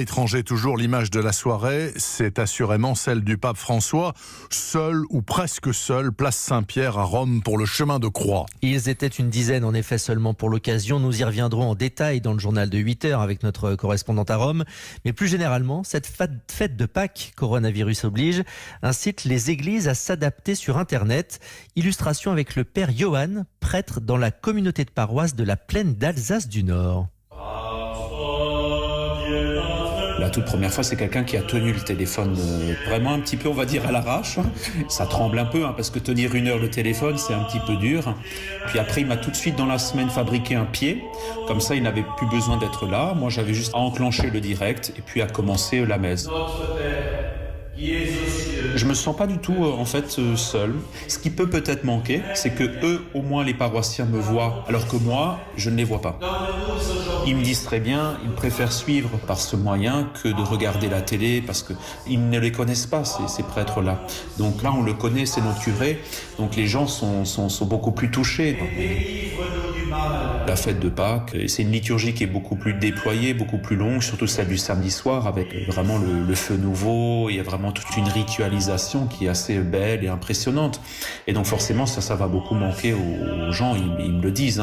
Étranger toujours, l'image de la soirée, c'est assurément celle du pape François, seul ou presque seul, place Saint-Pierre à Rome pour le chemin de croix. Ils étaient une dizaine en effet seulement pour l'occasion. Nous y reviendrons en détail dans le journal de 8 heures avec notre correspondante à Rome. Mais plus généralement, cette fête de Pâques, coronavirus oblige, incite les églises à s'adapter sur Internet. Illustration avec le père Johan, prêtre dans la communauté de paroisse de la plaine d'Alsace du Nord. La toute première fois, c'est quelqu'un qui a tenu le téléphone vraiment un petit peu, on va dire, à l'arrache. Ça tremble un peu, parce que tenir 1 heure le téléphone, c'est un petit peu dur. Puis après, il m'a tout de suite, dans la semaine, fabriqué un pied. Comme ça, il n'avait plus besoin d'être là. Moi, j'avais juste à enclencher le direct et puis à commencer la messe. Je me sens pas du tout seul. Ce qui peut peut-être manquer, c'est que eux, au moins les paroissiens me voient, alors que moi, je ne les vois pas. Ils me disent très bien, ils préfèrent suivre par ce moyen que de regarder la télé, parce qu'ils ne les connaissent pas, ces prêtres-là. Donc là, on le connaît, c'est notre curé, donc les gens sont beaucoup plus touchés. La fête de Pâques, c'est une liturgie qui est beaucoup plus déployée, beaucoup plus longue, surtout celle du samedi soir, avec vraiment le feu nouveau. Il y a vraiment toute une ritualisation qui est assez belle et impressionnante. Et donc forcément, ça va beaucoup manquer aux gens, ils me le disent.